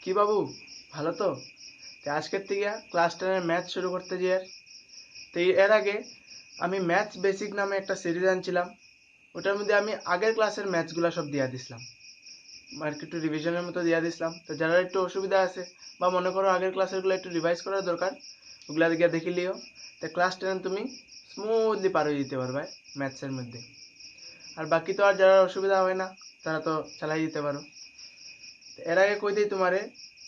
কি বাবু ভালো তো? আজকের থেকে ক্লাস 10 ম্যাথ শুরু করতে যে তো এর আগে আমি ম্যাথস বেসিক নামে একটা সিরিজ আনছিলাম, ওটার মধ্যে আমি আগের ক্লাসের ম্যাথসগুলো সব দিয়ে দিছিলাম, আর একটু রিভিশনের মতো দিয়ে দিছিলাম। তো যারা একটু অসুবিধা আছে বা মনে করো আগের ক্লাসেরগুলো একটু রিভাইজ করার দরকার, ওগুলা দিকে দেখে লিও। তো ক্লাস 10 তুমি স্মুথলি পার হয়ে যেতে পারবে ম্যাথসের মধ্যে। আর বাকি তো আর যারা অসুবিধা হয় না তারা তো চালাই দিতে পারো। এর আগে কই দিই তোমারে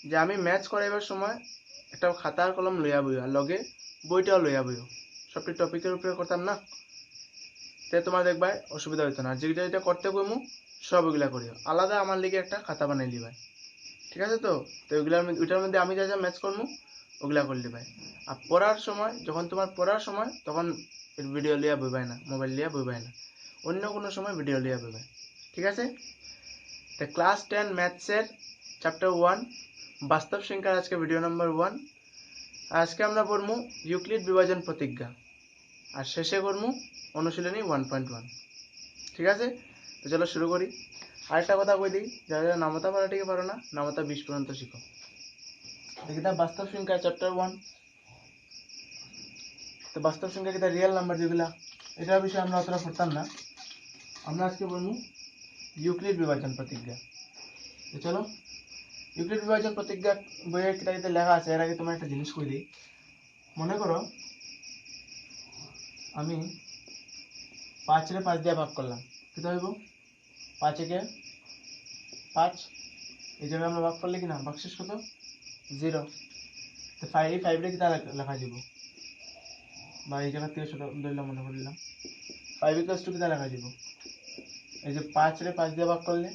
যে আমি ম্যাথস করাইবার সময় একটা খাতা আর কলম লইয়া বইও, আর লগে বইটাও লইয়া বইও। সবটি টপিকের উপরে করতাম না, তে তোমার দেখবা অসুবিধা হইতো না। যেটা যেটা করতে কইমু সব ওইগুলা করিও। আলাদা আমার লিগে একটা খাতা বানাই লিবাই, ঠিক আছে? তো তো ওইটার মধ্যে আমি যা যা ম্যাথস করবো ওগুলা করে লিবাই। আর পড়ার সময়, যখন তোমার পড়ার সময়, তখন ভিডিও লিয়া বইবাই না, মোবাইল লিয়া বইবাই না, অন্য কোনো সময় ভিডিও লিয়া বইবাই, ঠিক আছে? তো ক্লাস 10 ম্যাথসের চ্যাপ্টার 1 বাস্তব সংখ্যার আজকে ভিডিও নাম্বার 1। আজকে আমরা পড়মু ইউক্লিড বিভাজন প্রতিজ্ঞা, আর শেষে করমু অনুশীলনী 1.1, ঠিক আছে? তো চলো শুরু করি। আরেকটা কথা কই দিই, যারা যারা নামতা পারাটিকে পারো না, নামতা 20 পর্যন্ত শিখো। দেখি তা বাস্তব সংখ্যা চ্যাপ্টার 1। তো বাস্তব সংখ্যা কিতা রিয়েল নাম্বার যেগুলা, এটার বিষয়ে আমরা অতটা পড়তাম না। আমরা আজকে বলবো ইউক্লিড বিভাজন প্রতিজ্ঞা। তো চলো, ইউক্লিড বিভাজন প্রতিজ্ঞা বইয়ে কিতা কিতা লেখা আছে, এর আগে তোমার একটা জিনিস কই দিই। মনে করো আমি 5 রে 5 দিয়ে ভাগ করলাম, কিতা হইব? 5 একে 5, এই জায়গায় আমরা ভাগ করলে কি না ভাগশেষ কত? 0। তো 5 রে কিতা লেখা যাব, বা এই জায়গা থেকে ছোট ধরলাম, মনে করলাম 5 ইকুয়ালস টু কিতা লেখা যাব? এই যে 5 রে 5 দিয়ে ভাগ করলে,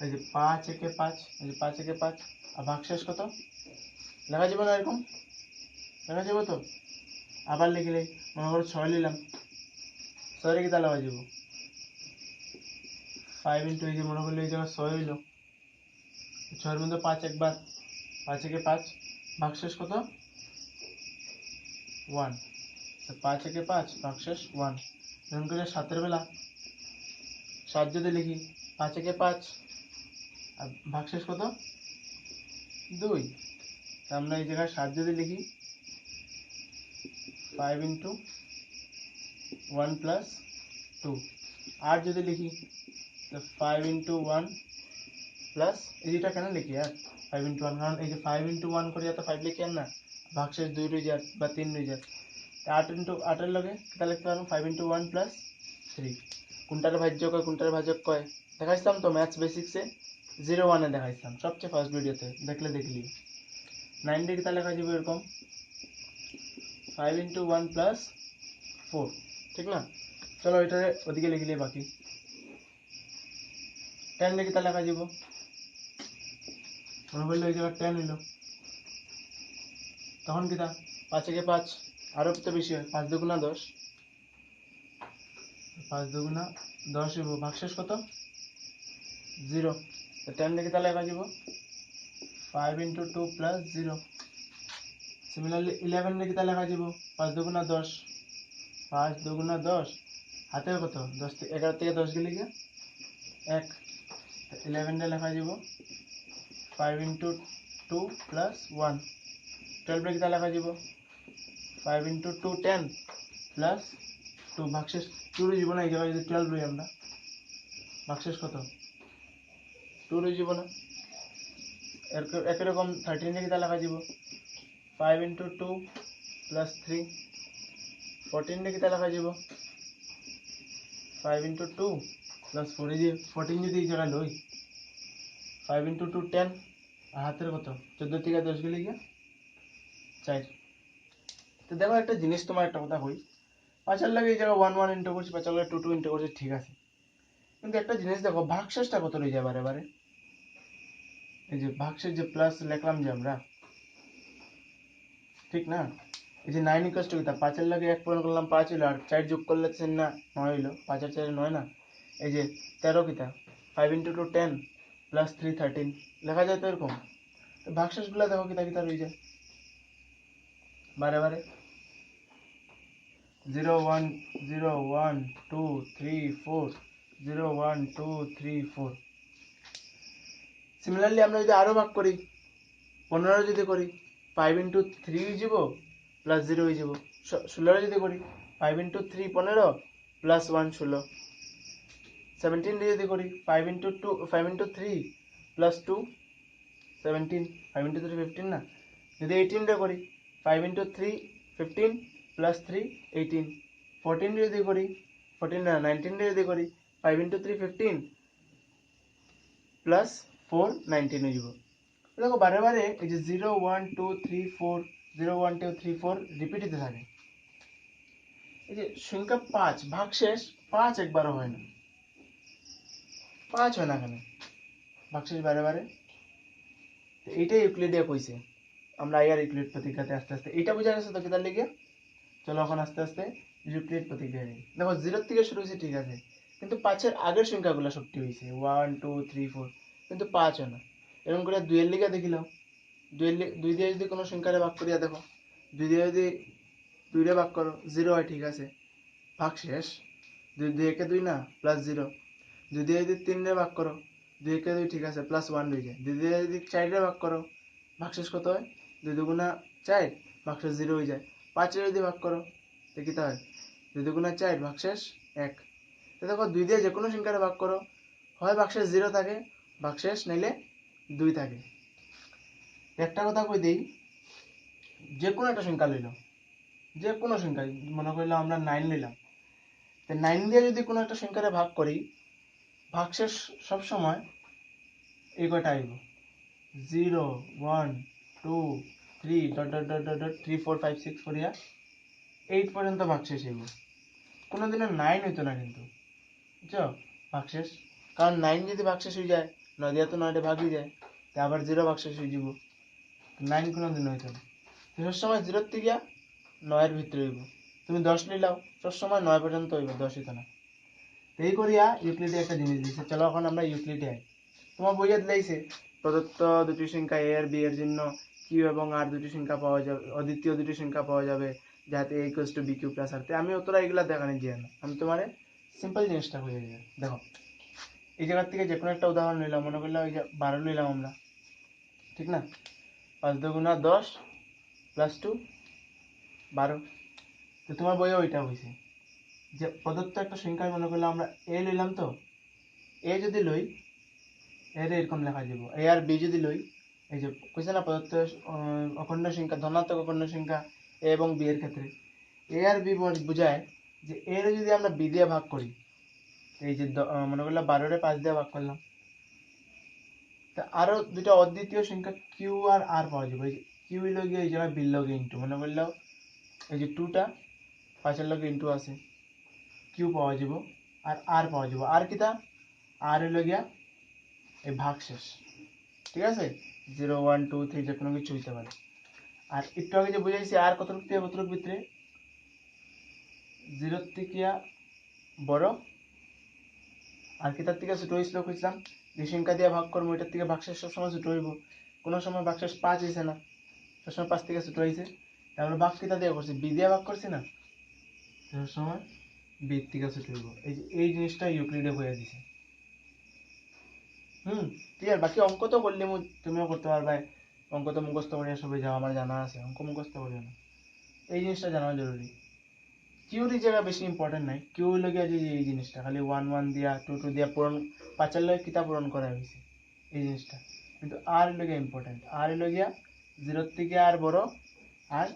এই যে 5 একে 5, এই যে 5 একে 5, আর ভাগশেষ কত লেখা যাব না? এরকম লেখা যাব তো। আবার লিখলে মনে করো 6 নিলাম, 6 রে কিতা লেখা যাব? 5 ইন্টু, এই যে মনে করলে এই জায়গা 6 হইল, 6 এর মধ্যে 5 একবার, 5 একে 5, ভাগশেষ কত? 1। তো 5 একে 5, ভাগশেষ 1। এরকম করে 7 এর বেলা 7 যদি লিখি, 5 একে 5, আর ভাগশেষ কত? 2। তো আমরা এই জায়গায় 7 যদি লিখি, 5 ইন্টু 1 প্লাস 2। 8 যদি লিখি, তো 5 ইন্টু 1 প্লাস, এইটা কেন লিখি আর 5 ইন্টু 1, কারণ এই যে 5 ইন্টু 1 করে তো 5 লিখি আর না, ভাগশেষ 2 রয়ে যায় বা 3 রয়ে যায়। 8 ইন্টু 8 এর লগে কিতা লিখতে পারবো? 5 ইন্টু 1 প্লাস 3। কোনটার ভাজ্য কয় কোনটার ভাজক কয় দেখাইছিলাম তো ম্যাথস বেসিক্সে, 0-1 এ দেখাইছিলাম সবচেয়ে ফার্স্ট ভিডিওতে, দেখলে দেখলি। 9 রে কিতা লেখা যাবে? এরকম 5 ইন্টু 1 প্লাস 4, ঠিক না? চলো এটা ওদিকে লিখলে বাকি। 10 রে কিতা লেখা যাব? মনে করলে এই জায়গা 10 হইল, তখন কিতা 5 একে 5, আরো তো বেশি হয়, 5 দুগুণা 10, 5 দুগুণা 10 হইব, ভাগশেষ কত? 0। তো 10 রে কিতা লেখা যাব? 5 ইন্টু 2 প্লাস 0। সিমিলারলি 11 রে কিতা লেখা যাব? 5 দুগুণা 10, 5 দুগুণা 10, হাতে কত? 10 থেকে 11 থেকে 10 গেলে গিয়া 1। 11 রে লেখা যাব 5 ইন্টু 2 প্লাস 1। 12 রে কিতা লেখা যাব? 5 ইন্টু 2 10 প্লাস 2, ভাগশেষ 2 রয়ে যাব না, এই জায়গায় যদি 12 রই আমরা, ভাগশেষ কত? 2 রয়ে যাব না। একই রকম 13 রে কিতা লেখা যাব? 5 ইন্টু 2 প্লাস 3। 14 রে কিতা লেখা যাব? 5 ইন্টু 2 প্লাস 4, এই যে 14 যদি এই জায়গায় লই, 5 ইন্টু 2 10, আর হাতের কত? 14 থেকে 10 গেলে গিয়া 4। তো দেখো একটা জিনিস, তোমার একটা কথা কই, 5 এর লাগে এই জায়গায় 1 1 ইন্টু করছি, 5 এর লাগে 2 2 ইন্টু করছি, ঠিক আছে, কিন্তু একটা জিনিস দেখো, ভাগশেষটা কত রয়ে যায় বারে বারে? এই যে ভাগশেষ যে প্লাস লিখলাম যে আমরা, ঠিক না? এই যে 9 ইকুয়ালস টু কিতা, 5 এর লাগে 1 পূরণ করলাম 5 হইলো, আর 4 যোগ করলে না 9 হইলো, 5 আর 4 9 না, এই যে 13 কিতা, 5 ইন্টু 2 10 প্লাস 3 13 লেখা যায় তো এরকম। তো ভাগশেষগুলো দেখো কিতা কিতা রয়ে যায় বারে বারে, 0 1 0 1 2 3 4, 0 1 2 3 4। সিমিলারলি আমরা যদি আরও ভাগ করি 15 যদি করি 5 ইন্টু 3 হয়ে যাব প্লাস 0 হয়ে যাব। 16 যদি করি 5 ইন্টু 3 15 প্লাস 1 16। 17 যদি করি 5 ইন্টু 3 প্লাস 2 17। 5 ইন্টু 3 15 না। যদি 18 করি 5 ইন্টু 3 15 প্লাস 3 18। 14 যদি করি 14 না 19 যদি করি 5 ইন্টু 3 15 প্লাস 4 19 হয়ে যাব। দেখো বারে বারে এই যে 0 1 2 3 4 0 1 2 3 4 রিপিট হতে থাকে। এই যে সংখ্যা 5 ভাগশেষ 5 একবারও হয় না, 5 হয় না কেন ভাগশেষ বারে বারে? এইটাই ইউক্লিডে কইছে। আমরা আইয়ার ইউক্লিড প্রতিক্রিয়াতে আস্তে আস্তে এটা বোঝা গেছে তো কেতার লিগে। চলো এখন আস্তে আস্তে ইউক্লিড প্রতিক্রিয়া নিই। দেখো 0 থেকে শুরু হয়েছে ঠিক আছে, কিন্তু 5-এর আগের সংখ্যাগুলো সবটি হয়েছে 1 2 3 4, কিন্তু 5 হয় না। এরকম করে 2 এর লিগে দেখিলাম, 2 দিয়ে যদি কোনো সংখ্যারে ভাগ করিয়া দেখো, 2 দিয়ে যদি 2 রে ভাগ করো 0 হয় ঠিক আছে, ভাগ শেষ। 2 2 একে 2 না প্লাস 0। 2 দিয়ে যদি 3 রে ভাগ করো 2 একে 2 ঠিক আছে প্লাস 1 হয়ে যায়। 2 দিয়ে যদি 4 রে ভাগ করো ভাগশেষ কত হয় 2 দুগুণা 4 ভাগশেষ 0 হয়ে যায়। 5 রে যদি ভাগ করো দেখি তা হয় 2 দুগুণা 4 ভাগশেষ 1। তো দেখো 2 দিয়ে যে কোনো সংখ্যারে ভাগ করো হয় ভাগশেষ 0 থাকে, ভাগশেষ নাইলে 2 থাকে। একটা কথা কই দেই, যে কোনো একটা সংখ্যা লইলাম, যে কোনো সংখ্যা মনে করলাম আমরা 9 লইলাম, তো 9 দিয়ে যদি কোনো একটা সংখ্যারে ভাগ করি ভাগশেষ সবসময় এই কয়টা আইব 0 1 2 3 dot dot dot dot dot 3 4 5 6 করিয়া 8 পর্যন্ত ভাগশেষ আইব। কোনোদিনও 9 হইতো না কিন্তু, বুঝছো ভাগশেষ। কারণ 9 যদি ভাগশেষ হয়ে যায় 9 দিয়ে তো 9টা ভাগ হয়ে যায়, তো আবার 0 ভাগশেষ হয়ে যাব, 9 কোনোদিন হইতো না। সবসময় 0 থেকে 9 ভিতরে হইব। তুমি 10 লইলাও সবসময় 9 পর্যন্ত হইব, 10 হইতো না। এই করিয়া ইউক্লিডে একটা জিনিস দিয়েছে। চলো এখন আমরা ইউক্লিডে আই। তোমার বইয়ে দিয়েছে প্রদত্ত দুটি সংখ্যা এ আর বি এর জন্য কিউ এবং আর দুটি সংখ্যা পাওয়া যাবে, অদ্বিতীয় দুটি সংখ্যা পাওয়া যাবে যাতে a equals to b q plus r. আমি অতটা এগুলা দেখানি দিয়ে না, আমি তোমার সিম্পল জিনিসটা হয়ে যায়। দেখো এই জায়গার থেকে যে কোনো একটা উদাহরণ নিলাম, মনে করলাম ওই যে 12 নিলাম আমরা, ঠিক না? 5 দুগুণা 10 প্লাস 2 12। তো তোমার বইয়ে ওইটা হয়েছে যে প্রদত্ত একটা সংখ্যায় মনে করলাম আমরা এ লইলাম, তো এ যদি লই এর এরকম লেখা যাব, এ আর বি যদি লই, এই যে কইছে না প্রদত্ত অখণ্ড সংখ্যা ধনাত্মক অখণ্ড সংখ্যা এ এবং বি এর ক্ষেত্রে এ আর বি বোঝায় যে এর যদি আমরা বি দিয়ে ভাগ করি, এই যে মনে করলাম 12 রে 5 দিয়ে ভাগ করলাম, তা আরো দুটা অদ্বিতীয় সংখ্যা কিউ আর আর পাওয়া যাবে। এই যে কিউ লগে এই জায়গায় বি লগে ইন্টু, মনে করলাম এই যে 2টা 5 লগে ইন্টু আছে, কিউ পাওয়া যাব আর আর পাওয়া যাব। আর কিটা আর লগিয়া এই ভাগ শেষ, ঠিক আছে? 0 1 2 3 যে কোনো কিছু হইতে পারে। আর একটু আগে যে বুঝাইছি আর কতটুক থেকে কতটুক ভিতরে 0 থেকে বড় আর কিতার থেকে ছোট হয়েছিল কইছিলাম, যে সংখ্যা দিয়ে ভাগ করবো ওইটার থেকে ভাগশেষ সবসময় ছোট হইব। কোনো সময় ভাগশেষ 5 হয়েছে না, সবসময় 5 থেকে ছোট হয়েছে। তারপরে ভাগ কিতা দিয়ে করছি, বি দিয়ে ভাগ করছি না, সবসময় বি থেকে ছোট হইব। এই যে এই জিনিসটা ইউক্লিডে হয়ে দিছে। ক্লিয়ার? বাকি অঙ্ক তো করলে তুমিও করতে পারবে, অঙ্ক তো মুখস্থ করিয়া সবাই যাও, আমার জানা আছে, অঙ্ক মুখস্থ করিও না। এই জিনিসটা জানা জরুরি। কিউর জায়গা বেশি ইম্পর্টেন্ট নাই, কিউ লগে যে এই জিনিসটা খালি 1 1 দিয়া 2 2 দিয়া পূরণ, 5 এর লগে কিতা পূরণ করা হয়েছে এই জিনিসটা। কিন্তু আর লগে ইম্পর্টেন্ট, আর লগিয়া 0 থেকে আর বড়, আর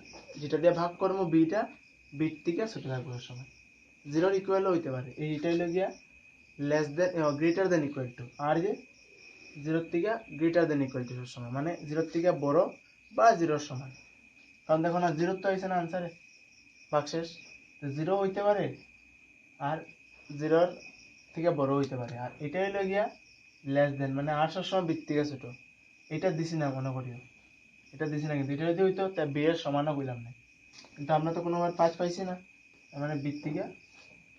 যেটা দিয়ে ভাগ করবো বিটা বিট থেকে ছোট থাকবে সময়, 0 ইকুয়ালও হইতে পারে। এইটাই লগিয়া less than greater than equal to, r যে 0 থেকে গ্রেটার দেন ইকুয়াল টু সবসময়, মানে 0 থেকে বড় বা 0 সমান। কারণ দেখো না 0 তো হয়েছে না আনসারে ভাগশেষ, তো 0 হইতে পারে আর 0 থেকে বড় হইতে পারে। আর এটা হইল গিয়া লেস দেন, মানে আর সবসময় বৃত্ত থেকে ছোট। এটা দিছি না মনে করিও, এটা দিছি না, কিন্তু এটা যদি হইতো তা বি এর সমানও বললাম না, কিন্তু আমরা তো কোনোবার 5 পাইছি না, মানে বৃত্ত থেকে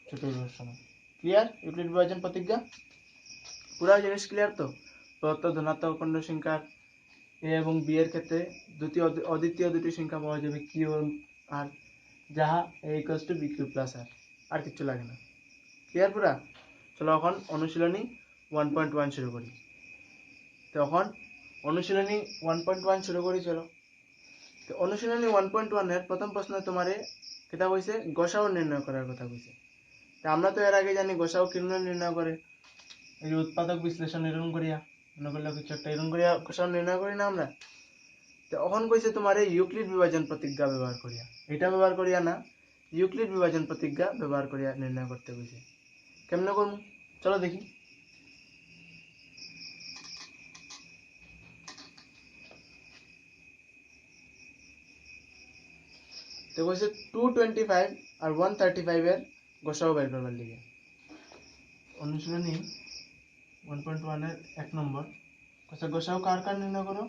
ছোট হইবার সময়। ক্লিয়ার? ইউক্লিড বিভাজন প্রতিজ্ঞা পুরা জিনিস ক্লিয়ার তো? প্রদত্ত ধনাত্মক অখণ্ড সংখ্যার এ এবং বি এর ক্ষেত্রে দুটি অদ্বিতীয় দুটি সংখ্যা পাওয়া যাবে কিউ এবং আর, যাহা a equals to b q plus r, আর কিচ্ছু লাগে না। ক্লিয়ার পুরা? চলো এখন অনুশীলনী 1.1 শুরু করি। তো তখন অনুশীলনী 1.1 শুরু করি চলো। তো অনুশীলনী 1.1 এর প্রথম প্রশ্ন তোমারে কেটা কইছে গসাউ নির্ণয় করার কথা কইছে। তা আমরা তো এর আগে জানি গসাউ কিভাবে নির্ণয় করে, এই যে উৎপাদক বিশ্লেষণ এরকম করিয়া মনে করলে কিছু একটা এরকম করিয়া গসাউ নির্ণয় করি না আমরা। তো এখন কইছে তোমারে ইউক্লিড বিভাজন প্রতিজ্ঞা ব্যবহার করিয়া, এটা ব্যবহার করিয়া না, ইউক্লিড বিভাজন প্রতিজ্ঞা ব্যবহার করিয়া নির্ণয় করতে কইছে। কেমনে করব চলো দেখি। তো কইছে 225 আর 135 এর গসাউ বের করবার লিগে। অনুশীলনী 1.1 এর 1 নম্বর কইছে গসাউ কার কার নির্ণয় করো,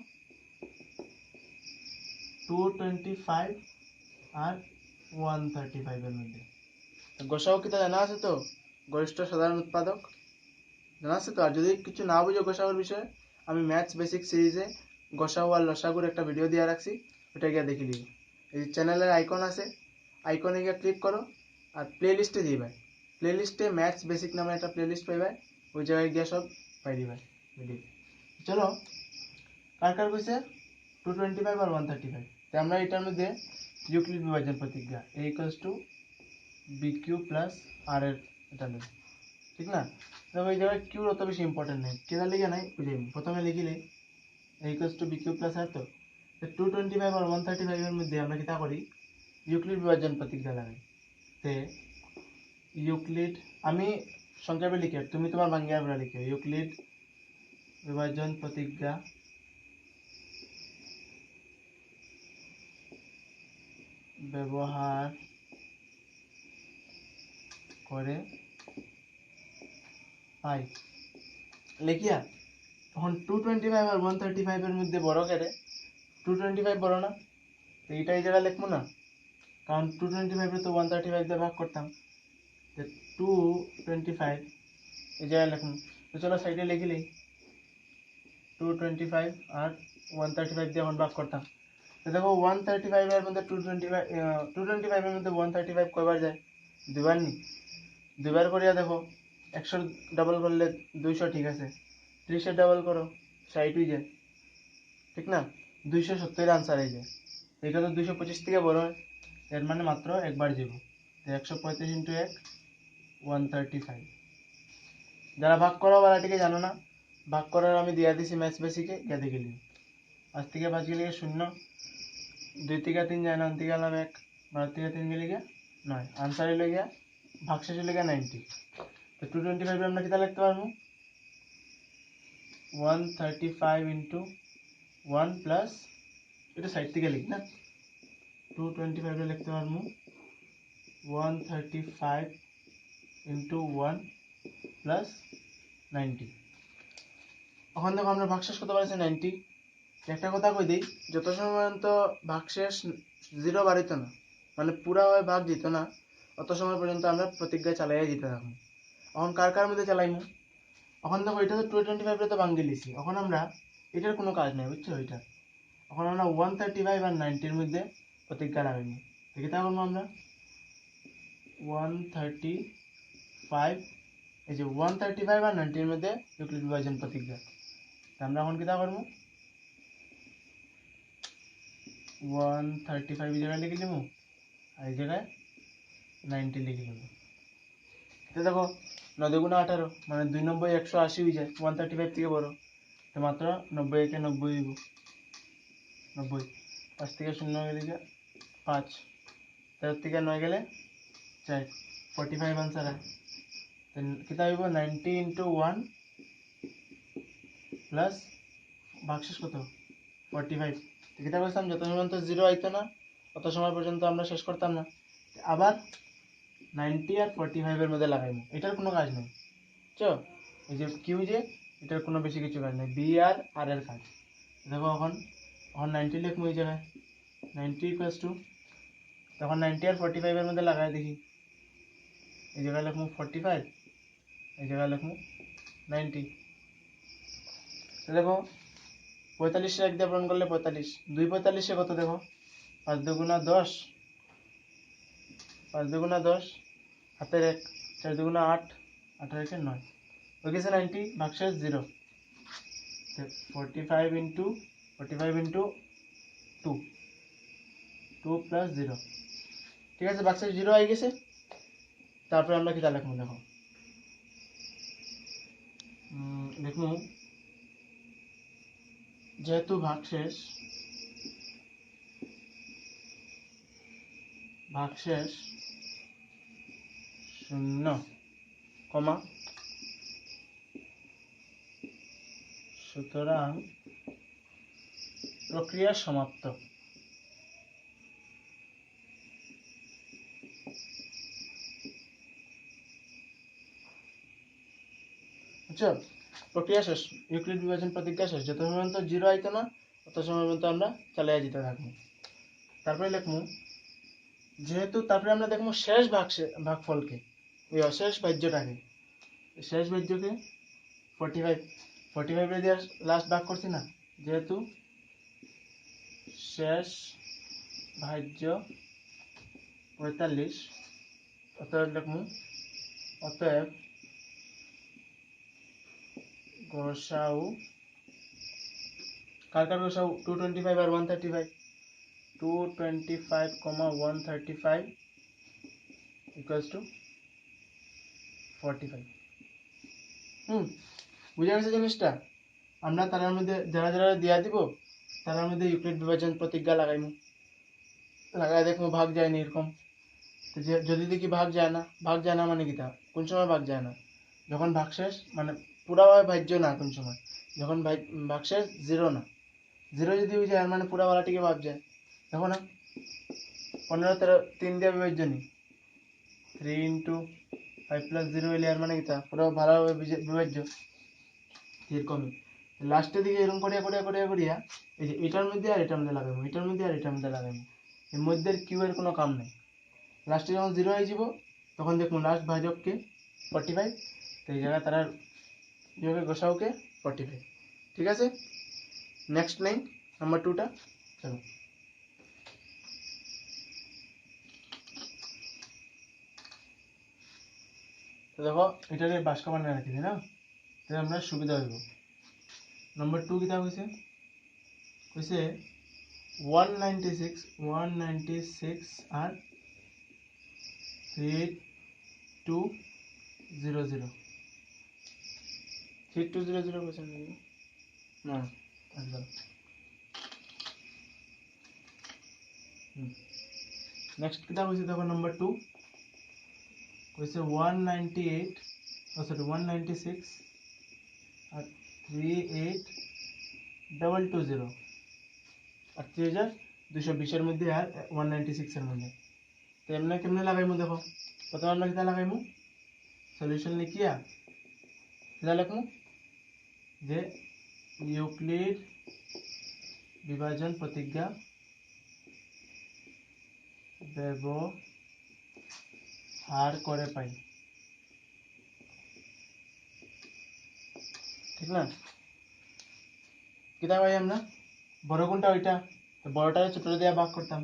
225 আর 135 এর মধ্যে। তো গসাউ কিটা জানা আছে তো, গরিষ্ঠ সাধারণ উৎপাদক জানা আছে তো। আর যদি কিছু না বুঝো গসাউর বিষয়ে, আমি ম্যাথস বেসিক সিরিজে গসাউ আর লসাগুর একটা ভিডিও দিয়ে রাখছি, ওটা গিয়ে দেখে নিও। এই চ্যানেলের আইকন আছে, আইকনে গিয়ে ক্লিক করো আর প্লে লিস্টে দিবাই, প্লে লিস্টে ম্যাথস বেসিক নামে একটা প্লে লিস্ট পাইবাই, ওই জায়গায় গিয়ে সব পাই দিবাই ভিডিও। চলো কার কার কইছে 225 আর 135। তো আমরা এটার মধ্যে ইউক্লিড বিভাজন প্রতিজ্ঞা a = bq + r এর এটা নেব, ঠিক না। তো ওই জায়গায় q অত বেশি ইম্পর্টেন্ট নেই, কেন লিখে নাই বুঝাই। প্রথমে লিখিলে a = bq + r। তো 225 আর 135 এর মধ্যে আমরা কিটা করি, ইউক্লিড বিভাজন প্রতিজ্ঞা লাগাই। তে ইউক্লিড আমি সংক্ষেপে লিখে, তুমি তোমার বাংলা বলে লিখো, ইউক্লিড বিভাজন প্রতিজ্ঞা ব্যবহার করে পাই লিখিয়া। তখন 225 আর 135 এর মধ্যে বড় কেড়ে, 225 বড় না, তো এইটা এই জায়গায় লিখবো না, কারণ 225 এ তো 135 দিয়ে ভাগ করতাম। তো 225 এই জায়গায় লিখুন। তো চলো সাইডে লিখিলেই 225 আর 135 দিয়ে এখন ভাগ করতাম। তো দেখো 135 এর মধ্যে 225 এর মধ্যে 135 কয়বার যায়, দুইবার নি, দুইবার করিয়া দেখো। 100 ডাবল করলে 200, ঠিক আছে। 30 ডাবল করো 60 হয়ে যায়, ঠিক না। 270 আনসার এই যে, এটা তো 225 থেকে বড় হয়, এর মানে মাত্র একবার যাব। তো 135 × 1 135। যারা ভাগ করা বালাটিকে জানো না, ভাগ করার আমি দিয়া দিছি ম্যাথস বেসিকে, গিয়ে দেখে নিও। 5 থেকে 5 গেলে 0, 2 থেকে 3 যায় না, 1 থেকে গেলাম 1, 12 থেকে 3 গেলে গিয়া 9, আনসার হইলে গিয়া ভাগশেষ হইলে গিয়া 90। তো 225 আমরা কিতা লিখতে পারবো, 135 × 1 প্লাস, এটা সাইড থেকে লিখ না, 225 লিখতে পারবো 135 × 1 প্লাস 90। এখন দেখো আমরা ভাগশেষ কত পাইছি 90। একটা কথা কই দিই, যত সময় পর্যন্ত ভাগশেষ 0 বাড়িত না, মানে পুরা হয়ে ভাগ যেত না, অত সময় পর্যন্ত আমরা প্রতিজ্ঞা চালাইয়া যেতে থাকবো। এখন কার কার মধ্যে চালাইমু, এখন দেখো এটা তো 225 তো ভাঙিয়ে লিছি, এখন আমরা এটার কোনো কাজ নাই বুঝছো, এটা এখন আমরা 135 আর 90 এর মধ্যে প্রতিজ্ঞা লাগাইমু। দেখি তা করবো আমরা 135, এই যে 135 আর 90 এর মধ্যে ইউক্লিড বিভাজন প্রতিজ্ঞা। আমরা এখন কিতা করবো, 135 এই জায়গায় লিখে নেবো, আর এই জায়গায় 90 লিখে নেবো। তো দেখো 9 × 18, মানে 2 × 90 180 হয়ে যায়, 135 থেকে বড়, তো মাত্র 90 একে 90 হইব, 90। 5 থেকে 0 গেলে গিয়ে 5, 4 থেকে 9 গেলে 4, 45 আনসার হয়। তো কিতা হইব 90 × 1 প্লাস ভাগশেষ কত 45। তো কিতা করতাম, যত সময় পর্যন্ত 0 আইতো না তত সময় পর্যন্ত আমরা শেষ করতাম না, আবার 90 আর 45 এর মধ্যে লাগাইবো, এটার কোনো কাজ নেই বুঝছো। এই যে কিউ, যে এটার কোনো বেশি কিছু কাজ নেই, বি আর আর এর কাজ। দেখো এখন 90 লিখবো এই জায়গায়, 90 = তখন 90 আর 45 এর মধ্যে লাগাই দেখি, এই জায়গায় লিখবো 45, এই জায়গায় লিখবো 90। তো দেখো 45 1 দিয়ে পূরণ করলে 45, 2 45 কত দেখো, 5 2 × 10, 5 2 × 10 হাতের 1, 4 2 × 8, 8 আর 1 9, হয়ে গেছে 90, ভাগশেষ 0। 45 ইন্টু 2 2 প্লাস 0 ঠিক আছে বাক্সে 0 আই গেছে তারপরে আমরা কিটা লিখবো দেখো লিখবো যেহেতু ভাগশেষ 0 কমা সুতরাং প্রক্রিয়া সমাপ্ত বুঝছো প্রক্রিয়া শেষ ইউক্লিড বিভাজন প্রতিজ্ঞা শেষ যত সময় পর্যন্ত 0 আইতো না তত সময় পর্যন্ত আমরা চালিয়ে যেতে থাকবো তারপরে লিখবো যেহেতু তারপরে আমরা দেখবো শেষ ভাগফলকে শেষ ভাজ্যটাকে শেষ ভাজ্যকে 45 এ দিয়ে লাস্ট ভাগ করছি না যেহেতু শেষ ভাজ্য 45 অতএব লিখবো অতএব গোসাউ কার গোসাউ 225 আর 135 225, 135 equals to 45 বুঝা গেছে জিনিসটা আমরা তার মধ্যে যারা যারা দিয়া দিব তার মধ্যে ইউক্লিড বিভাজন প্রতিজ্ঞা লাগাইমু লাগাই দেখবো ভাগ যায়নি এরকম যদি দেখি ভাগ যায় না মানে কি তা কোন সময় ভাগ যায় না যখন ভাগশেষ মানে পুরাভাবে ভাজ্য না কোন সময় যখন ভাগশেষ 0 না 0 যদি হয়ে যায় মানে পুরা বালাটিকে ভাগ যায় দেখো না 15 13 3 দিয়ে বিভাজ্য নি 3 ইন্টু 5 প্লাস 0 হইলে আর মানে কি তা পুরো ভালোভাবে বিভাজ্য এরকমই লাস্টের দিকে এরকম করিয়া এই যে এটার মধ্যে আর এটার মধ্যে লাগাবো এটার মধ্যে আর এটার মধ্যে লাগাবো এর মধ্যে কিউ এর কোনো কাম নেই লাস্টে যখন 0 হয়ে যাব তখন দেখুন লাস্ট ভাজককে 45 তো এই জায়গায় তারা যোগে গোসাউকে 45 ঠিক আছে নেক্সট লাইন নাম্বার 2টা চলো তো দেখো এটারে বাস্কা বানায় রাখি না তাহলে আমরা সুবিধা হইব নাম্বার 2 কিটা হইছে 196 আর 3200 3200 কইছেন না একদম নেক্সট কিটা হইছে দেখো নাম্বার 2 কইছে 196 আর 38220 আর 3220 এর মধ্যে আর 196 এর মধ্যে তো এমনি কেমনে লাগাইমু দেখো প্রথমে আমরা কিটা লাগাইমু সলিউশন লিখিয়া কিটা লিখমু যে ইউক্লিড বিভাজন প্রতিজ্ঞা ব্যবহার করে পাই ঠিক না কিটা পাই আমরা বড় কোনটা ওইটা তো বড়টারে ছোট দিয়ে ভাগ করতাম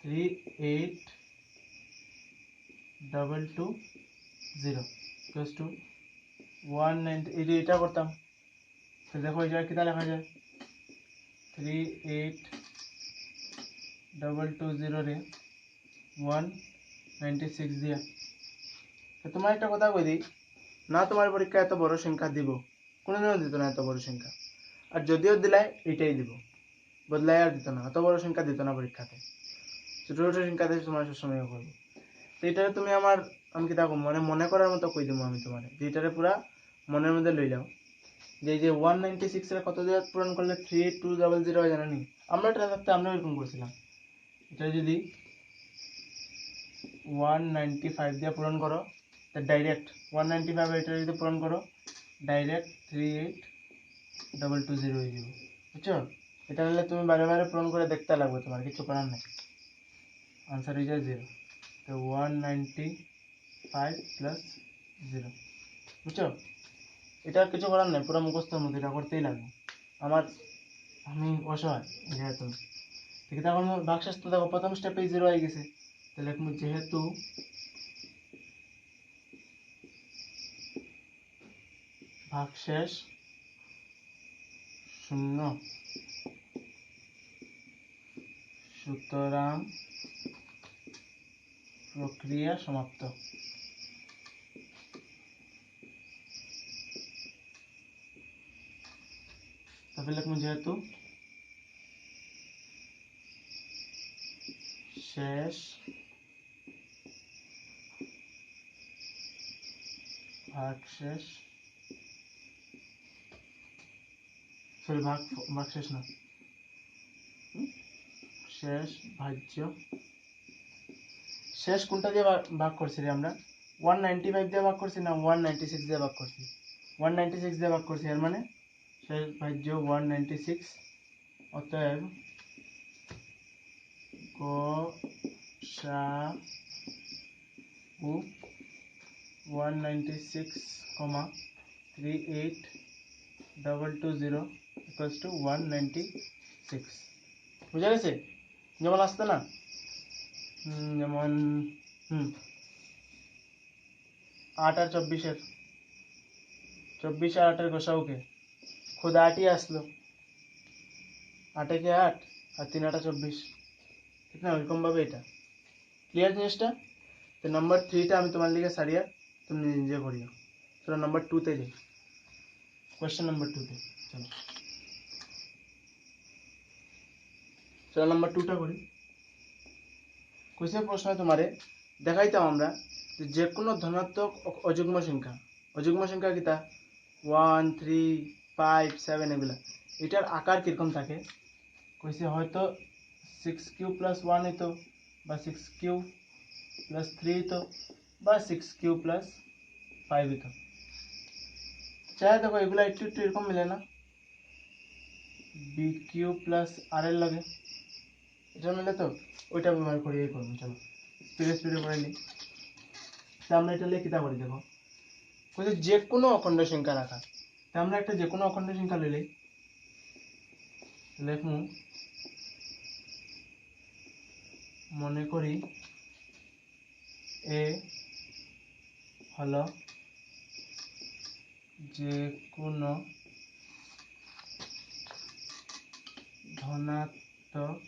38220 equals to 190 এটা করতাম তো দেখো এই জায়গায় কিটা লেখা যায় 38220 রে 196 দিয়া তো তোমার একটা কথা কই দিই না তোমার পরীক্ষা এত বড় সংখ্যা দিব কোনোদিনও দিত না এত বড় সংখ্যা আর যদিও দিলাই এটাই দিব বদলাই আর দিত না এত বড় সংখ্যা দিত না পরীক্ষাতে ছোট ছোট সংখ্যাতে তোমার সবসময় করবো তো এটারে তুমি আমি কি দেখো মনে করার মতো কই দিব আমি তোমার যে এটারে পুরা মনের মধ্যে লই যাও যে 196 এর কত দিয়ে পূরণ করলে 3200 হয় জানি আমরা এটা থাকতে আমরা এরকম করছিলাম এটা যদি 195 দিয়ে পূরণ করো তো ডাইরেক্ট 195 এটা যদি পূরণ করো ডাইরেক্ট 38220 হয়ে যাবে বুঝছো এটা হলে তুমি বারে বারে পূরণ করে দেখতে লাগবে তোমার কিছু করার নেই आंसर इज 0 तो 195 प्लस 0 বুঝছো এটা কিছু করার নাই পুরো মুখস্থের মধ্যে এটা করতেই লাগবে আমি অসহায় যেহেতু ঠিক আছে এখন ভাগশেষ তো দেখো প্রথম স্টেপে 0 হয়ে গেছে তাহলে এখন যেহেতু ভাগশেষ শূন্য, সুতরাং প্রক্রিয়া সমাপ্ত। তারপরে লিখবো যেহেতু শেষ ভাগশেষ, সরি ভাগশেষ না, শেষ ভাজ্য, শেষ কোনটা দিয়ে ভাগ করছি রে আমরা? 195 দিয়ে ভাগ করছি না 196 দিয়ে ভাগ করছি? 196 দিয়ে ভাগ করছি, এর মানে শেষ ভাজ্য 196। অতএব গসাগু 196, 38220 equals to 196। বুঝা গেছে? যেমন আসতো না, যেমন 8 আর 24-এর, 24 আর 8-এর গসাগুকে খুদ 8-ই আসলো, 8 কে 8 আর 3 8 24, ঠিক না? ওইরকম ভাবে এটা ক্লিয়ার জিনিসটা। তো নাম্বার 3টা আমি তোমার লিগে সারিয়া তুমি নিজে করিও। চলো নাম্বার 2-তে যাই, কোয়েশ্চেন নাম্বার 2-তে। চলো নাম্বার 2টা করি। কোয়েশ্চেন প্রশ্ন তোমারে দেখাইতাম আমরা যে কোনো ধনাত্মক অযুগ্ম সংখ্যা, অযুগ্ম সংখ্যা কিতা 1 3 5 7 এগুলা, এটার আকার কিরকম থাকে কইছে, হয়তো 6 কিউব প্লাস 1 হইতো, বা 6 কিউব প্লাস 3 হইতো, বা 6 কিউব প্লাস 5 হইতো। চাই দেখো এগুলা একটু একটু এরকম মিলে না, বি কিউব প্লাস আর এর লাগে, এটা মিলে তো ওইটা ব্যবহার করি এই করবো। চলো স্পিডে স্পিডে করে নিই। আমরা এটা লিখে কিতা করি দেখো, কইছে যে কোনো অখণ্ড সংখ্যা রাখা। তা আমরা একটা যে কোনো অখণ্ড সংখ্যা লইলে লেখমু, মনে করি এ হলো যে কোনো ধনাত্মক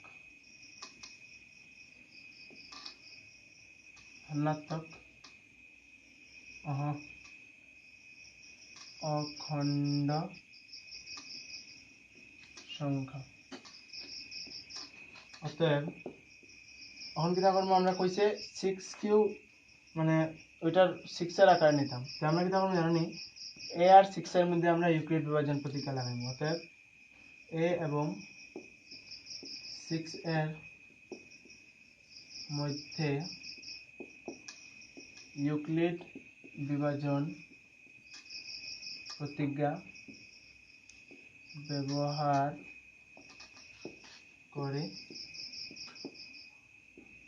অখণ্ড সংখ্যা। অতএব এখন কিতা করবো, আমরা কইছে 6 কিউ মানে ওইটার 6 এর আকার নিতাম, তো আমরা কিতা করবো জানি, এ আর 6 এর মধ্যে আমরা ইউক্লিড বিভাজন প্রতীকা লাগাইব। অতএব এ এবং 6 এর মধ্যে ইউক্লিড বিভাজন প্রতিজ্ঞা ব্যবহার করে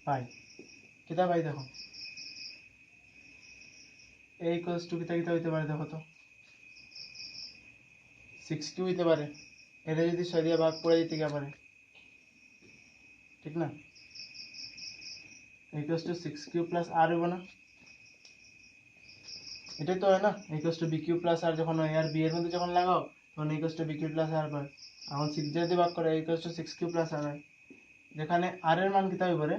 পাই। কিতা পাই দেখো, এ ইকুয়ালস টু কিতা কিতা হইতে পারে দেখো তো, 6 কিউ হইতে পারে, এটা যদি 6 দিয়ে ভাগ করে দিতে গিয়ে পারে, ঠিক না? Equals to 6 Q plus r হইব না, এটাই তো হয় না? Equals to b q plus r যখন হয়, আর বি এর মধ্যে যখন লাগাও তখন equals to b q plus r পায়। এখন 6 দিয়ে যদি ভাগ করে equals to 6 Q plus r হয়, যেখানে আর এর মান কিতা হইব রে,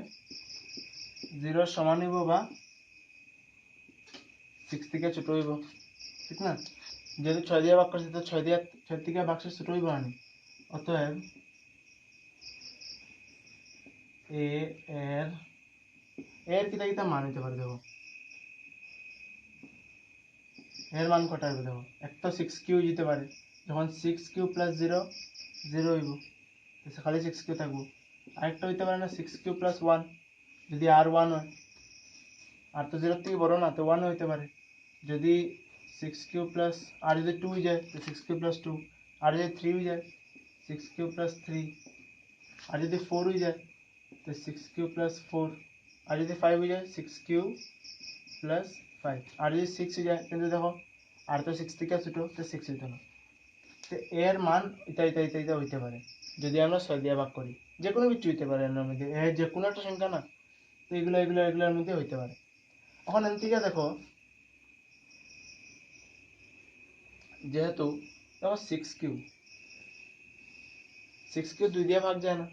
0 সমান হইব বা 6 থেকে ছোট হইব, ঠিক না? যেহেতু 6 দিয়ে ভাগ করছে তো 6 থেকে ভাগশেষ ছোট হইব আনি। অতএব এ এর কিতা কিতা মান হইতে পারে দেখো, এর মান কটা হইব দেখো, এক তো 6 কিউ যেতে পারে, যখন 6 কিউ প্লাস 0 0 হইব, খালি 6 কিউ থাকবো। আরেকটা হইতে পারে না 6 কিউ প্লাস 1, যদি আর 1 হয়, আর তো 0 থেকে বড় না, তো 1 হইতে পারে। যদি 6 কিউ প্লাস আর যদি 2 হয়ে যায় তো 6 কিউ প্লাস 2, আর যদি 3 হয়ে যায় 6 কিউ প্লাস 3, আর যদি 4 হয়ে যায় তো 6 কিউ প্লাস 4, আর যদি 5 হয়ে যায় 6 কিউ প্লাস 5, আর যদি 6 হয়ে যায়, কিন্তু দেখো আর তো 6 থেকে ছোট, তো 6 হইতো না। তো এর মান এটা এটা এটা এটা হইতে পারে যদি আমরা 6 দিয়ে ভাগ করি, যে কোনো কিছু হইতে পারে এর মধ্যে, যে কোনো একটা সংখ্যা না, তো এগুলোর মধ্যে হইতে পারে। এখন এর থেকে দেখো, যেহেতু দেখো 6 কিউ, 6 কিউ 2 দিয়ে ভাগ যায় না,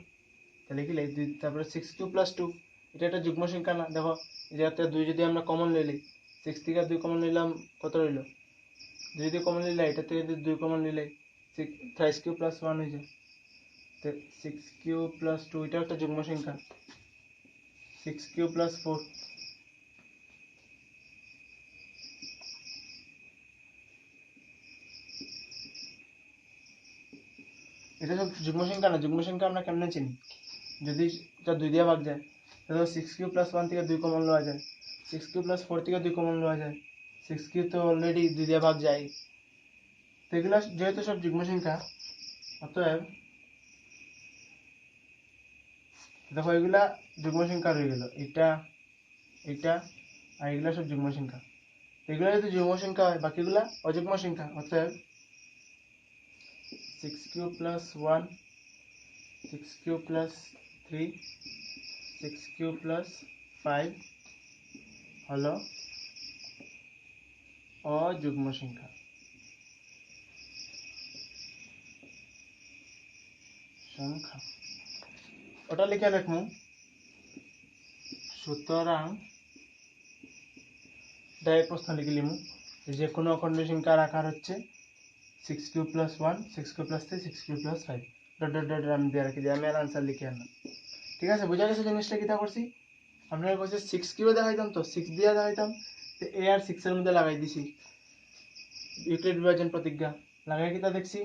তাহলে কি লিখি 2 তারপরে 6 কিউ প্লাস 2, এটা একটা যুগ্ম সংখ্যা না? দেখো এই জায়গাতে 2 যদি আমরা কমন লইলি, 6 থেকে 2 কমন নিলাম, কত রইল? 2 যদি কমন নিলে, এটা থেকে যদি 2 কমন নিলে 6 কিউ প্লাস 1 হয়ে যায়। তো 6 কিউ প্লাস 2 এটা একটা যুগ্ম সংখ্যা। 6 কিউ প্লাস 4, এটা সব যুগ্ম সংখ্যা না? যুগ্ম সংখ্যা আমরা কেমনে চিনি? যদি এটা 2 দিয়ে ভাগ যায়, তাহলে 6 কিউ প্লাস 1 থেকে 2 কমন লওয়া যায়, 6 কিউ প্লাস 4 থেকে 2 কমন লওয়া যায়, 6 কিউ তো অলরেডি 2 দিয়ে ভাগ যায়। তো এগুলা যেহেতু সব যুগ্ম সংখ্যা, অতএব দেখো এগুলা যুগ্ম সংখ্যা রয়ে গেল, এটা এটা আর এগুলা সব যুগ্ম সংখ্যা। এগুলা যদি যুগ্ম সংখ্যা হয়, বাকিগুলা অযুগ্ম সংখ্যা। অতএব 6 Q plus 1, 6 Q plus 3, 6 Q plus 5 হলো অযুগ্ম সংখ্যা। ওটা লিখে রাখবো। সুতরাং ডাইরেক্ট প্রশ্ন লিখে লিখবো যে কোনো অখণ্ড সংখ্যার আকার হচ্ছে 6 Q plus 1, 6 Q plus 3, 6 Q plus 5 dot dot dot আমি দিয়ে রাখি, যে আমি আর আনসার লিখে আনলাম। ঠিক আছে, বোঝা গেছে জিনিসটা কিতা করছি? আপনারা বলছে 6 কিউ দেখাইতাম, তো 6 দিয়ে দেখাইতাম, তো এ আর 6 এর মধ্যে লাগাই দিছি ইউক্লিড বিভাজন প্রতিজ্ঞা লাগাই, কিতা দেখছি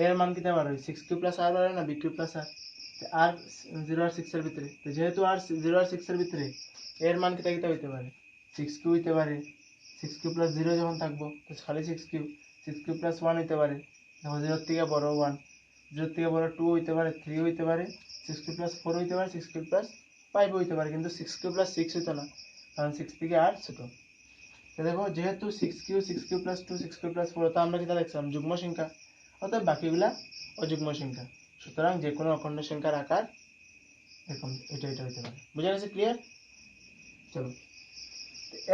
এর মান কিতা বার হয়? 6 কিউ প্লাস আর বার হয় না, বি কিউ প্লাস আর 0 আর 6 এর ভিতরে। তো যেহেতু আর 0 আর 6 এর ভিতরে, এর মান কিতা কিতা হইতে পারে? 6 কিউ হইতে পারে, 6 কিউ প্লাস 0 যখন থাকবো তো খালি 6 কিউ, 6 কিউ প্লাস 1 হইতে পারে, দেখো 0 থেকে বড় 1, 0 থেকে বড় 2 হইতে পারে, 3 হইতে পারে, 6 কিউ প্লাস 4 হইতে পারে, 6 কিউ প্লাস 5 হইতে পারে, কিন্তু 6 কিউ প্লাস 6 হইতো না, কারণ 6 থেকে আর ছোট। তো দেখো যেহেতু 6 Q, 6 Q plus 2, 6 Q plus 4, তো আমরা কিতা লিখছিলাম? যুগ্ম সংখ্যা। অর্থাৎ বাকিগুলা অযুগ্ম সংখ্যা। সুতরাং যে কোনো অখণ্ড সংখ্যার আকার এরকম এটা হইতে পারে। বুঝা গেছে? ক্লিয়ার? চলো,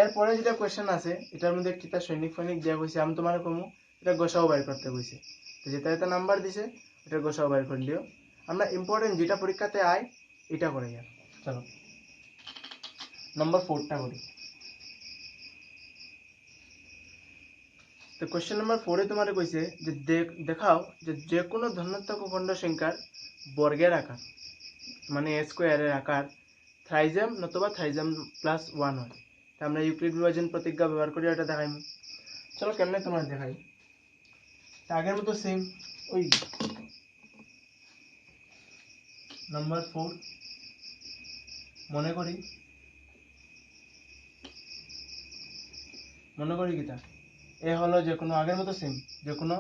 এরপরে যেটা কোয়েশ্চেন আছে, এটার মধ্যে কিতা সৈনিক ফৈনিক দেওয়া হয়েছে, আমি তোমার কমু এটা গোসাও বাইর করতে কইছে। তো যেটা এটা নাম্বার দিছে এটা গোসাও বাইর করে লিও। আমরা ইম্পর্টেন্ট যেটা পরীক্ষাতে আয় এটা করে যাই। চলো নম্বর 4টা করি। তো কোয়েশ্চেন নাম্বার 4 তোমারে কইছে যে দেখাও যে কোনো ধনাত্মক অখণ্ড সংখ্যার বর্গের আকার, মানে a স্কয়ারের আকার থ্রাইজেম নতুবা থ্রাইজেম প্লাস 1 হয়। তা আমরা ইউক্লিড বিভাজন প্রতিজ্ঞা ব্যবহার করে এটা দেখাইমু। চলো কেমনে তোমার দেখাই। আগের মতো সেম ওই নাম্বার 4 মনে করি কিটা এ হলো যে কোনো আগের মতো সেম যে কোনো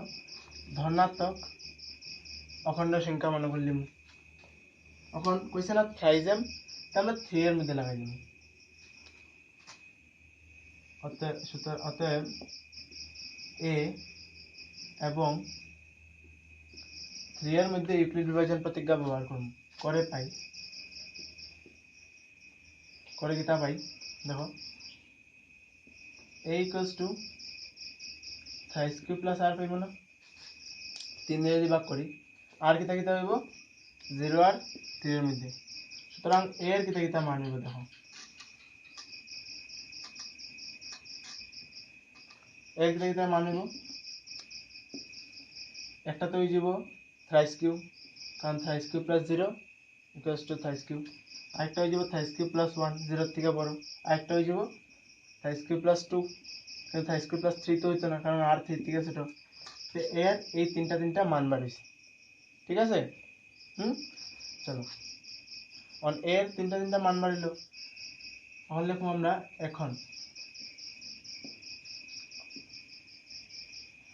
ধনাত্মক অখণ্ড সংখ্যা মনে করলিম। এখন কইছে না থ্রাইজেম, তা আমরা 3 এর মধ্যে লাগাই দিব। অতএব এ এবং 3 এর মধ্যে ইউক্লিড বিভাজন প্রতিজ্ঞা ব্যবহার করুন করে পাই, করে কিতা পাই দেখো a equals to thrice Q plus r পাইব না, 3 দিয়ে যদি ভাগ করি আর কিতা কিতা হইব 0 আর 3 এর মধ্যে। সুতরাং a এর কিতা কিতা মান হইব দেখো, এর কিতা কিতা মান হইব, একটা তো হয়ে যাব থ্রাইস কিউ, কারণ thrice Q plus 0 equals to thrice Q, আরেকটা হয়ে যাব থ্রাইস কিউ প্লাস 1 0 থেকে বড়, আরেকটা হয়ে যাব থ্রাইস কিউ প্লাস 2, কিন্তু থ্রাইস কিউ প্লাস 3 তো হইতো না কারণ আর 3 থেকে ছোট। তো এর এই তিনটা মান বাড়িয়েছে। ঠিক আছে? চলো অন এর তিনটা মান বাড়িল, তাহলে লিখবো আমরা এখন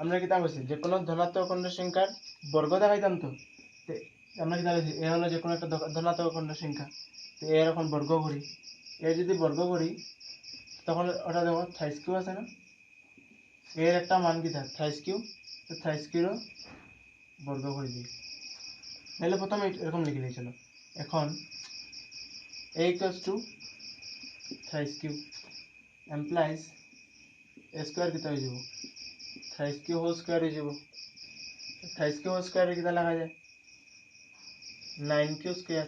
আমরা কিতা কইছি যে কোনো ধনাত্মক অখণ্ড সংখ্যার বর্গ দেখাইতাম। তো আমরা কিতা কইছি এ হলো যে কোনো একটা ধনাত্মক অখণ্ড সংখ্যা, তো এর এখন বর্গ করি, এর যদি বর্গ করি তখন ওটা দেখো থ্রাইস কিউ আছে না, এর একটা মান কিতা থ্রাইস কিউ, তো থ্রাইস কিউরও বর্গ করে দিই। তাহলে প্রথমে এরকম লিখে দিয়েছিল। এখন a equals to thrice Q implies a square কিতা হয়ে যাব থ্রাইস কিউ হোল স্কয়ার হয়ে যাব। থ্রাইস কিউ হোল স্কয়ারে কিতা লেখা যায় 9q স্কয়ার,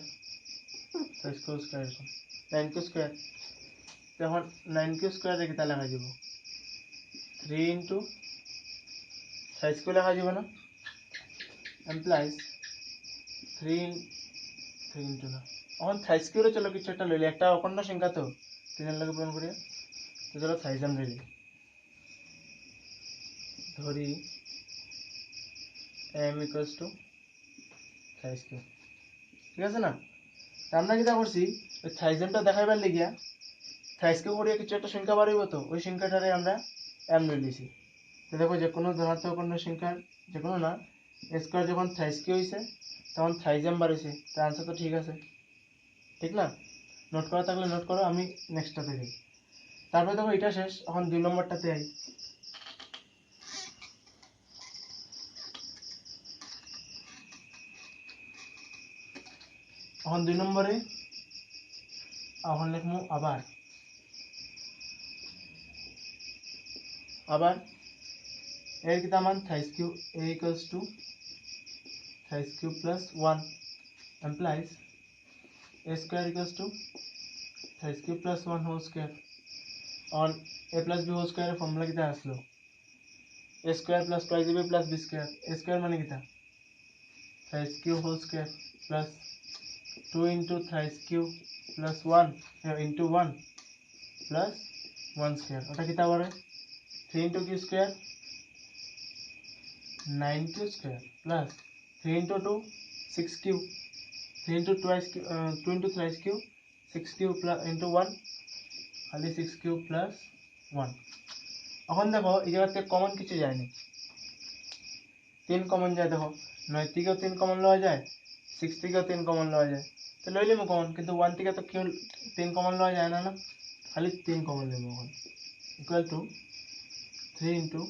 থাইস্ক স্কয়ার এরকম 9q স্কয়ার। তখন 9q স্কয়ার রেখে তা লেখা যাব 3 ইন্টু থাইস্ক লেখা যাব না, এমপ্লাইজ 3 ইন্টু না, এখন থাইস্কেরও চলো কিছু একটা লইলে, একটা অখণ্ড সংখ্যা তো 3 লাগে পূরণ করিয়া, তো চলো থাইজাম লইলি, ধরি m ইকুয়ালস টু থাইস্কে, ঠিক আছে না? তা আমরা কিটা করছি, ওই থাইজামটা দেখাইবার লিগিয়া থাইস্কে করিয়া কিছু একটা সংখ্যা বাড়িব, তো ওই সংখ্যাটারে আমরা m লই লিছি। তো দেখো যে কোনো ধনাত্মক অন্য সংখ্যার, যে কোনো না, স্কয়ার যখন থাইস্কে হইছে তখন থাইজাম বাড়িছে, তো আনসার তো ঠিক আছে, ঠিক না? নোট করা থাকলে নোট করো, আমি নেক্সটটাতে যাই। তারপরে দেখো এটা শেষ, এখন 2 নম্বরটাতে আই। এখন 2 নম্বরে এখন লিখবো আবার এর কি মান thrice q a equals to thrice q plus 1 implies a square equals to thrice q plus 1 whole square on a plus b whole square formula কিটা আসলো a square plus twice ab plus b square, a square মানে কিটা thrice q whole square plus 2 into thrice q plus 1 into 1 plus 1 square, ওটা কিটা পড়ে 3 into q square 9q square plus 3 into 2 6q, 3 into twice q, 2 into thrice q 6q plus into 1 খালি 6q plus 1। এখন দেখো এই জায়গাতে common কিছু যায়নি, 3 কমন যায়, দেখো 9 থেকেও 3 কমন লওয়া যায়, 6 থেকেও 3 কমন লওয়া যায়, তো লই লিমু কমন, কিন্তু 1 থেকে তো কেউ 3 কমন লওয়া যায় না, না খালি 3 কমন লিমু এখন equal to 3 into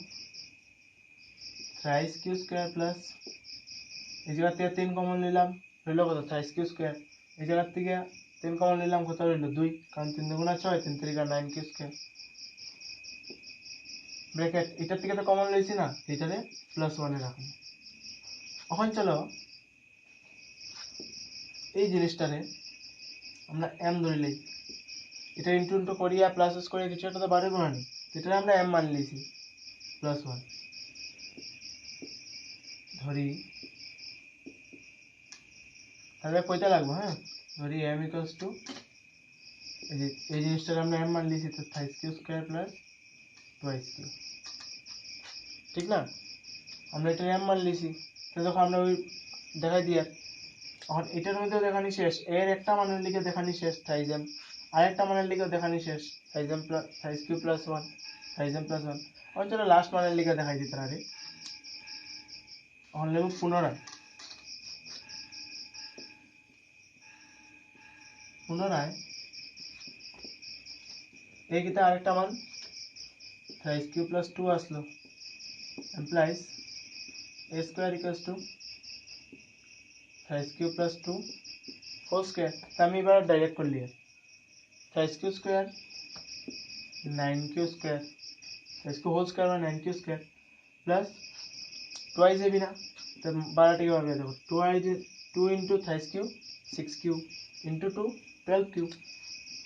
thrice q square plus এই জায়গা থেকে 3 কমন নিলাম, হইল কত থাইস কিউ স্কয়ার, এই জায়গা থেকে 3 কমন নিলাম, কত হইল 2, কারণ 3 দুগুণা 6, 3 3 9 কিউ স্কয়ার ব্র্যাকেট, এটার থেকে তো কমন লইছি না, এটারে প্লাস 1 এ রাখুন। এখন চলো এই জিনিসটারে আমরা m ধরে লই, এটা ইনটু ইনটু করিয়া প্লাস করিয়া কিছু একটা তো বাড়িব না, এটারে আমরা m মান লিছি প্লাস 1, ধরি তাহলে কয়টা লাগবে, হ্যাঁ ধরি m ইকুয়ালস টু এই জিনিসটারে আমরা m মান লিছি, তো thrice q square plus twice q, ঠিক না? আমরা এটা m মান লিছি, তো দেখো আমরা ওই দেখাই দিয়া, এখন এটার মধ্যে দেখানি শেষ, এর একটা মানের লিখে দেখানি শেষ থাইজেম, আরেকটা মানের লিখে দেখানি শেষ থাইজেম প্লাস থাইস কিউ প্লাস 1 থাইজেম প্লাস 1। এখন চলো লাস্ট মানের লিখে দেখাই দিতে আগে, এখন লিখব পুনরায় এই কিতা আরেকটা মান থাইস কিউ প্লাস 2 আসলো, implies a square equals to thrice q plus 2 whole square. তা আমি এবার ডাইরেক্ট করলি thrice q square 9q square, thrice q whole square মানে 9q square plus twice AB না, তো 12 টিকে ভাবে দেখো 2 into thrice Q 6q into 2 12q,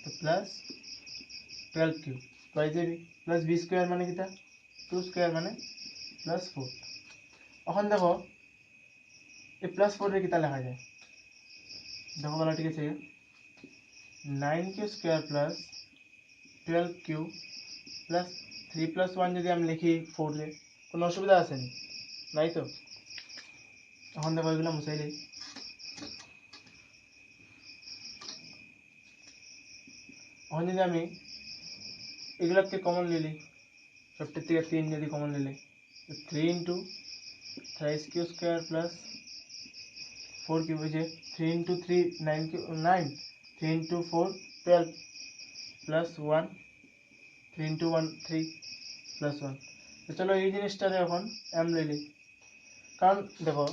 তো plus 12q twice AB plus b square মানে কিটা 2 স্কয়ার মানে প্লাস 4। এখন দেখো এই প্লাস 4 এর কিটা লেখা যায়, দেখো বলা ঠিক আছে 9q square plus 12q plus 3 plus 1 যদি আমি লিখি 4 এ কোনো অসুবিধা আছে নি, নাই তো? এখন দেখো এগুলো মুছাই লই, এখন যদি আমি এগুলোকে কমন নিলি, সবটার থেকে 3 যদি কমন নিলে 3 into thrice q square plus 4 q হয়েছে 3 into 3 9 q 9, 3 into 4 12 plus 1 3 into 1 3 plus 1। তো চলো এই জিনিসটারে এখন এম লইলি, কারণ দেখো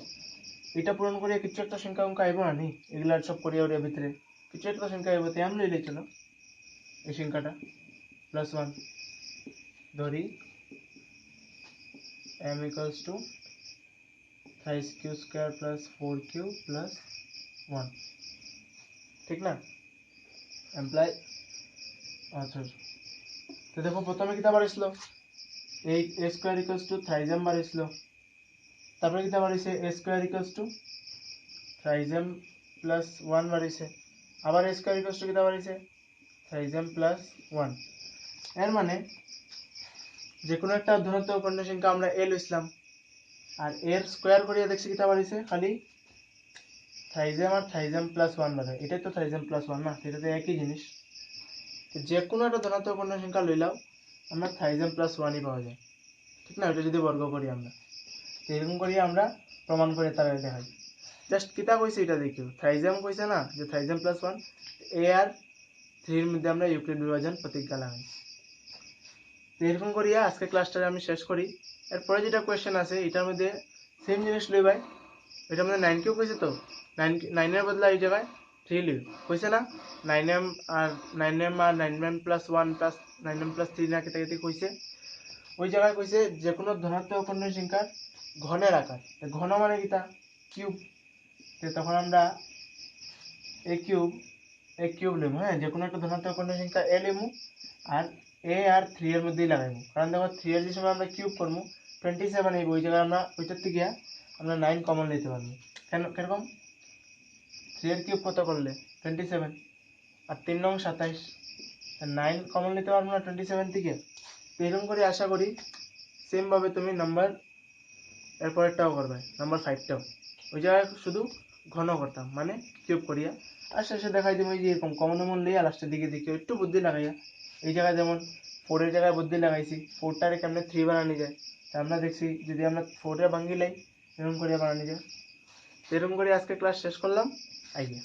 এটা পূরণ করিয়া কিছু একটা সংখ্যা অঙ্ক আইব না নি, এগুলা সব করিয়া ওরিয়া ভিতরে কিছু একটা সংখ্যা আইব, তো এম লইলি চলো এই সংখ্যাটা প্লাস 1, ধরি m equals to thrice q square plus 4q plus 1 ঠিক না এমপ্লয় আচ্ছা তো দেখো প্রথমে কিতা বাড়িছিল এই a square equals to thrice m বাড়িছিল তারপরে কিতা বাড়িছে a square equals to thrice m plus 1 বাড়িছে আবার a স্কয়ার ইকুয়ালস টু কিতা বাড়িছে থ্রাইজেম প্লাস 1 এর মানে যে কোনো একটা ধনাত্মক পূর্ণ সংখ্যা আমরা a লইছিলাম আর এর স্কয়ার করিয়া দেখছি কিতা বাড়িছে খালি থ্রাইজেম আর থ্রাইজেম প্লাস 1 বাড়ে এটাই তো থ্রাইজেম প্লাস 1 না এটা তো একই জিনিস তো যে কোনো একটা ধনাত্মক পূর্ণ সংখ্যা লইলাও আমরা থ্রাইজেম প্লাস 1ই পাওয়া যায় ঠিক না এটা যদি বর্গ করি আমরা তো এরকম করি আমরা প্রমাণ করে তারা দেখাই জাস্ট কিতা কইছে এটা দেখিও থ্রাইজেম কইছে না যে থ্রাইজেম প্লাস 1 a আর 3 এর মধ্যে আমরা ইউক্লিড বিভাজন প্রতিজ্ঞা লাগাই তো এরকম করিয়া আজকে ক্লাসটা আমি শেষ করি এরপরে যেটা কোয়েশ্চেন আছে এটার মধ্যে সেম জিনিস লই ভাই এটার মধ্যে 9 কিউ কইছে তো 9 এর বদলে এই জায়গায় 3 লিও কইছে না 9m আর 9m plus 1 plus 9m plus 3 না কেটে কেটে কইছে ওই জায়গায় কইছে যে কোনো ধনাত্মক পূর্ণ সংখ্যার ঘনের আকার ঘন মানে কিটা কিউব তো তখন আমরা a কিউব লিমু হ্যাঁ যে কোনো একটা ধনাত্মক পূর্ণ সংখ্যা a লিমু আর a আর 3 এর মধ্যেই লাগাইমু কারণ দেখো 3 এর যে সময় আমরা কিউব করবো 27 এই ওই জায়গায় আমরা ওইটার থেকে আমরা 9 কমন নিতে পারবো কেন কিরকম 3 এর কিউব কত করলে 27 আর 3 নং 27 9 কমন নিতে পারবো না 27 থেকে তো এরকম করে আশা করি সেম ভাবে তুমি নাম্বার এরপরেরটাও করবে নাম্বার 5টাও ওই জায়গায় শুধু ঘন করতাম মানে কিউব করিয়া আর শেষে দেখাই দেবো যে এরকম কমন কমন লইয়া লাস্টের দিকে দেখি একটু বুদ্ধি লাগাইয়া এই জায়গায় যেমন 4 এর জায়গায় বুদ্ধি লাগাইছি 4টারে কেমনে 3 বানানো যায় তা আমরা দেখছি যদি আমরা 4 এ ভাঙি লাই এরকম করিয়া বানানো যায় এরকম করে আজকে ক্লাস শেষ করলাম আইডিয়া